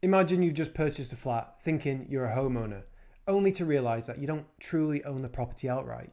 Imagine you've just purchased a flat thinking you're a homeowner, only to realise that you don't truly own the property outright.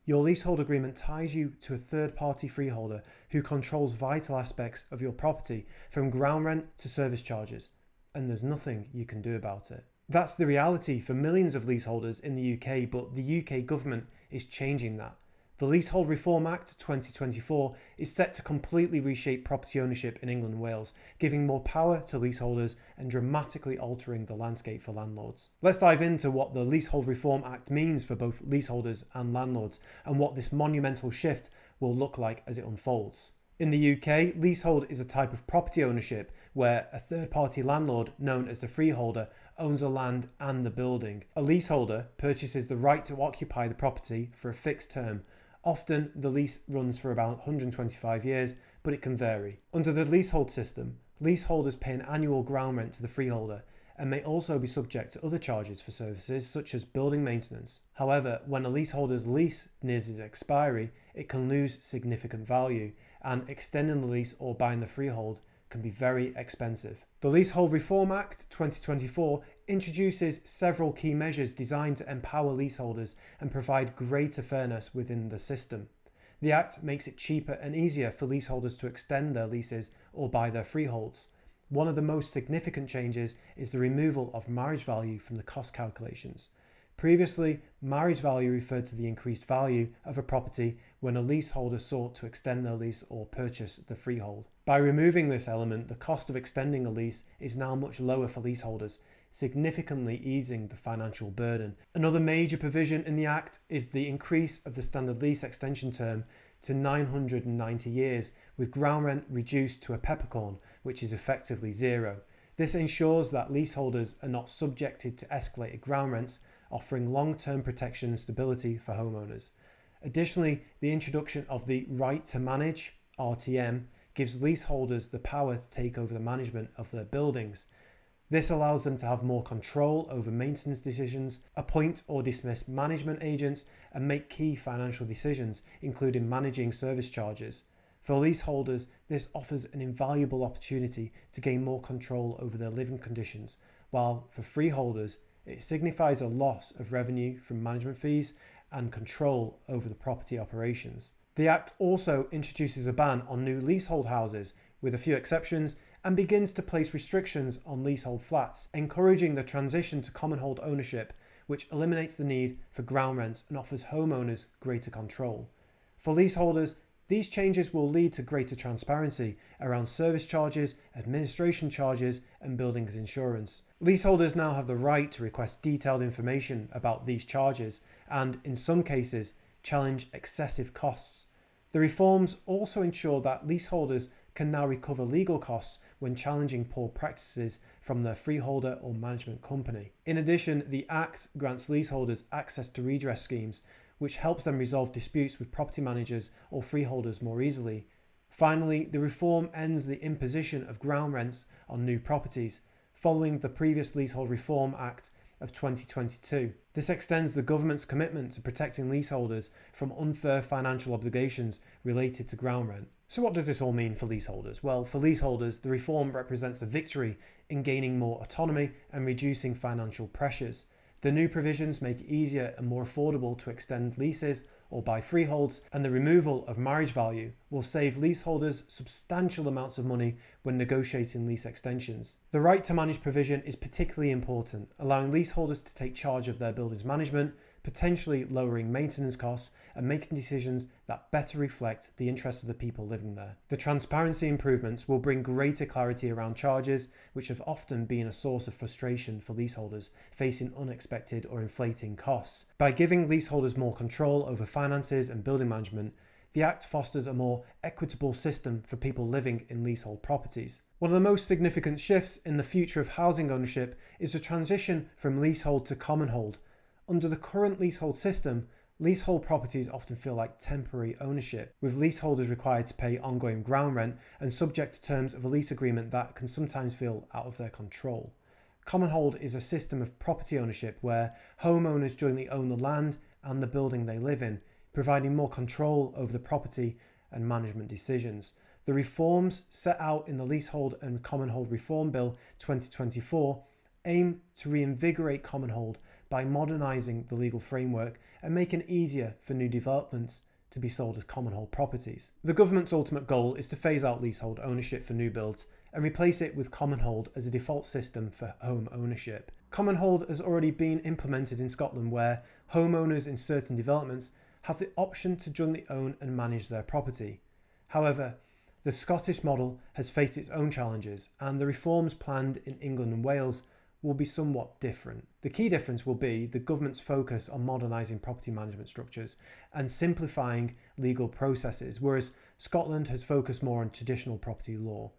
Your leasehold agreement ties you to a third-party freeholder who controls vital aspects of your property, from ground rent to service charges, and there's nothing you can do about it. That's the reality for millions of leaseholders in the UK, but the UK government is changing that. The Leasehold Reform Act 2024 is set to completely reshape property ownership in England and Wales, giving more power to leaseholders and dramatically altering the landscape for landlords. Let's dive into what the Leasehold Reform Act means for both leaseholders and landlords, and what this monumental shift will look like as it unfolds. In the UK, leasehold is a type of property ownership where a third-party landlord, known as the freeholder, owns the land and the building. A leaseholder purchases the right to occupy the property for a fixed term. Often, the lease runs for about 125 years, but it can vary. Under the leasehold system, leaseholders pay an annual ground rent to the freeholder and may also be subject to other charges for services such as building maintenance. However, when a leaseholder's lease nears its expiry, it can lose significant value, and extending the lease or buying the freehold can be very expensive. The Leasehold Reform Act 2024 introduces several key measures designed to empower leaseholders and provide greater fairness within the system. The Act makes it cheaper and easier for leaseholders to extend their leases or buy their freeholds. One of the most significant changes is the removal of marriage value from the cost calculations. Previously, marriage value referred to the increased value of a property when a leaseholder sought to extend their lease or purchase the freehold. By removing this element, the cost of extending a lease is now much lower for leaseholders, significantly easing the financial burden. Another major provision in the Act is the increase of the standard lease extension term to 990 years, with ground rent reduced to a peppercorn, which is effectively zero. This ensures that leaseholders are not subjected to escalated ground rents, offering long-term protection and stability for homeowners. Additionally, the introduction of the right to manage, RTM, gives leaseholders the power to take over the management of their buildings. This allows them to have more control over maintenance decisions, appoint or dismiss management agents, and make key financial decisions, including managing service charges. For leaseholders, this offers an invaluable opportunity to gain more control over their living conditions, while for freeholders, it signifies a loss of revenue from management fees and control over the property operations. The Act also introduces a ban on new leasehold houses, with a few exceptions, and begins to place restrictions on leasehold flats, encouraging the transition to commonhold ownership, which eliminates the need for ground rents and offers homeowners greater control. For leaseholders, these changes will lead to greater transparency around service charges, administration charges, and buildings insurance. Leaseholders now have the right to request detailed information about these charges and, in some cases, challenge excessive costs. The reforms also ensure that leaseholders can now recover legal costs when challenging poor practices from their freeholder or management company. In addition, the Act grants leaseholders access to redress schemes, which helps them resolve disputes with property managers or freeholders more easily. Finally, the reform ends the imposition of ground rents on new properties, following the previous Leasehold Reform Act of 2022. This extends the government's commitment to protecting leaseholders from unfair financial obligations related to ground rent. So what does this all mean for leaseholders? Well, for leaseholders, the reform represents a victory in gaining more autonomy and reducing financial pressures. The new provisions make it easier and more affordable to extend leases or buy freeholds, and the removal of marriage value will save leaseholders substantial amounts of money when negotiating lease extensions. The right to manage provision is particularly important, allowing leaseholders to take charge of their building's management, potentially lowering maintenance costs and making decisions that better reflect the interests of the people living there. The transparency improvements will bring greater clarity around charges, which have often been a source of frustration for leaseholders facing unexpected or inflating costs. By giving leaseholders more control over finances and building management, the Act fosters a more equitable system for people living in leasehold properties. One of the most significant shifts in the future of housing ownership is the transition from leasehold to commonhold. Under the current leasehold system, leasehold properties often feel like temporary ownership, with leaseholders required to pay ongoing ground rent and subject to terms of a lease agreement that can sometimes feel out of their control. Commonhold is a system of property ownership where homeowners jointly own the land and the building they live in, providing more control over the property and management decisions. The reforms set out in the Leasehold and Commonhold Reform Bill 2024 aim to reinvigorate commonhold by modernising the legal framework and making it easier for new developments to be sold as commonhold properties. The government's ultimate goal is to phase out leasehold ownership for new builds and replace it with commonhold as a default system for home ownership. Commonhold has already been implemented in Scotland, where homeowners in certain developments have the option to jointly own and manage their property. However, the Scottish model has faced its own challenges, and the reforms planned in England and Wales will be somewhat different. The key difference will be the government's focus on modernising property management structures and simplifying legal processes, whereas Scotland has focused more on traditional property law.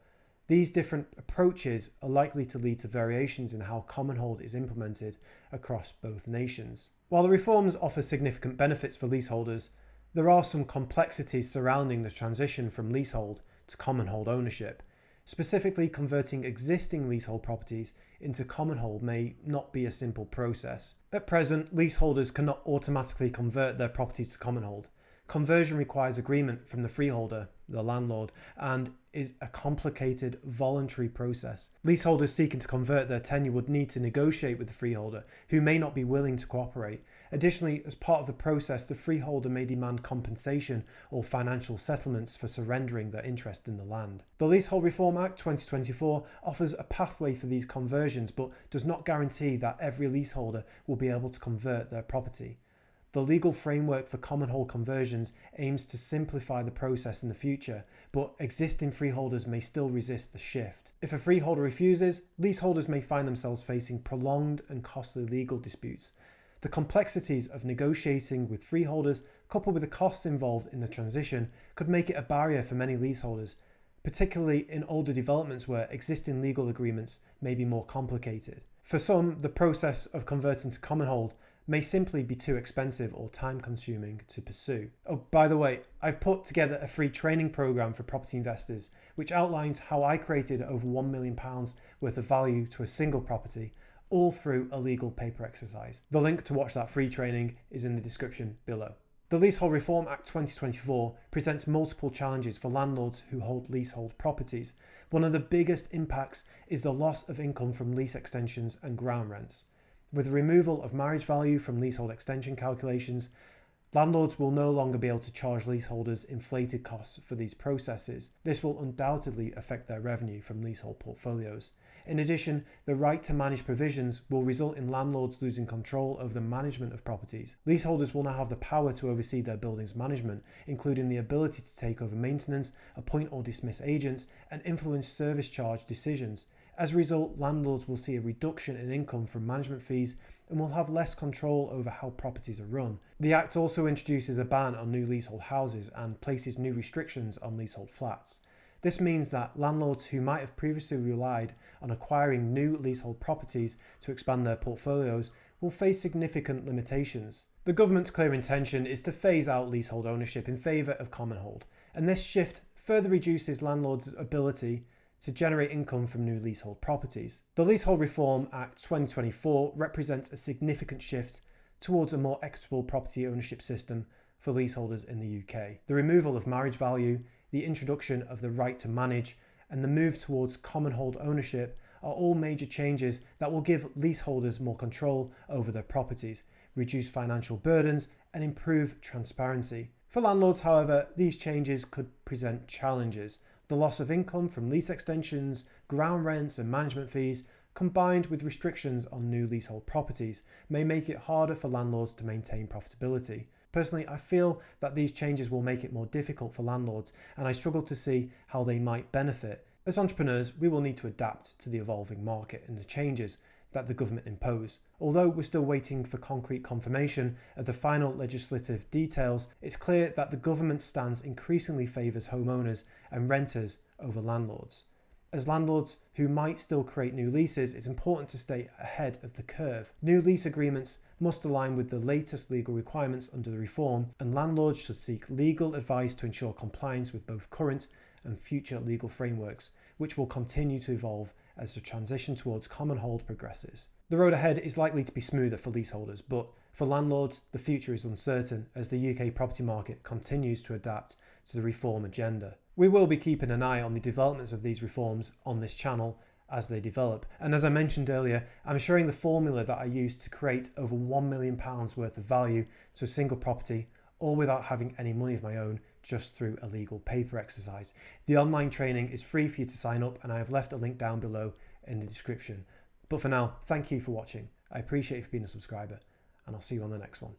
These different approaches are likely to lead to variations in how commonhold is implemented across both nations. While the reforms offer significant benefits for leaseholders, there are some complexities surrounding the transition from leasehold to commonhold ownership. Specifically, converting existing leasehold properties into commonhold may not be a simple process. At present, leaseholders cannot automatically convert their properties to commonhold. Conversion requires agreement from the freeholder, the landlord, and is a complicated voluntary process. Leaseholders seeking to convert their tenure would need to negotiate with the freeholder, who may not be willing to cooperate. Additionally, as part of the process, the freeholder may demand compensation or financial settlements for surrendering their interest in the land. The Leasehold Reform Act 2024 offers a pathway for these conversions, but does not guarantee that every leaseholder will be able to convert their property. The legal framework for commonhold conversions aims to simplify the process in the future, but existing freeholders may still resist the shift. If a freeholder refuses, leaseholders may find themselves facing prolonged and costly legal disputes. The complexities of negotiating with freeholders, coupled with the costs involved in the transition, could make it a barrier for many leaseholders, particularly in older developments where existing legal agreements may be more complicated. For some, the process of converting to commonhold may simply be too expensive or time-consuming to pursue. Oh, by the way, I've put together a free training program for property investors, which outlines how I created over £1 million worth of value to a single property, all through a legal paper exercise. The link to watch that free training is in the description below. The Leasehold Reform Act 2024 presents multiple challenges for landlords who hold leasehold properties. One of the biggest impacts is the loss of income from lease extensions and ground rents. With the removal of marriage value from leasehold extension calculations, landlords will no longer be able to charge leaseholders inflated costs for these processes. This will undoubtedly affect their revenue from leasehold portfolios. In addition, the right to manage provisions will result in landlords losing control over the management of properties. Leaseholders will now have the power to oversee their building's management, including the ability to take over maintenance, appoint or dismiss agents, and influence service charge decisions. As a result, landlords will see a reduction in income from management fees and will have less control over how properties are run. The Act also introduces a ban on new leasehold houses and places new restrictions on leasehold flats. This means that landlords who might have previously relied on acquiring new leasehold properties to expand their portfolios will face significant limitations. The government's clear intention is to phase out leasehold ownership in favour of commonhold, and this shift further reduces landlords' ability to generate income from new leasehold properties. The Leasehold Reform Act 2024 represents a significant shift towards a more equitable property ownership system for leaseholders in the UK. The removal of marriage value, the introduction of the right to manage, and the move towards commonhold ownership are all major changes that will give leaseholders more control over their properties, reduce financial burdens, and improve transparency. For landlords, however, these changes could present challenges. The loss of income from lease extensions, ground rents and management fees, combined with restrictions on new leasehold properties, may make it harder for landlords to maintain profitability. Personally, I feel that these changes will make it more difficult for landlords, and I struggle to see how they might benefit. As entrepreneurs, we will need to adapt to the evolving market and the changes that the government impose. Although we're still waiting for concrete confirmation of the final legislative details, it's clear that the government's stance increasingly favours homeowners and renters over landlords. As landlords who might still create new leases, it's important to stay ahead of the curve. New lease agreements must align with the latest legal requirements under the reform, and landlords should seek legal advice to ensure compliance with both current and future legal frameworks, which will continue to evolve as the transition towards commonhold progresses. The road ahead is likely to be smoother for leaseholders, but for landlords, the future is uncertain as the UK property market continues to adapt to the reform agenda. We will be keeping an eye on the developments of these reforms on this channel as they develop. And as I mentioned earlier, I'm sharing the formula that I used to create over £1 million worth of value to a single property, all without having any money of my own, just through a legal paper exercise. The online training is free for you to sign up, and I have left a link down below in the description. But for now, thank you for watching. I appreciate you for being a subscriber, and I'll see you on the next one.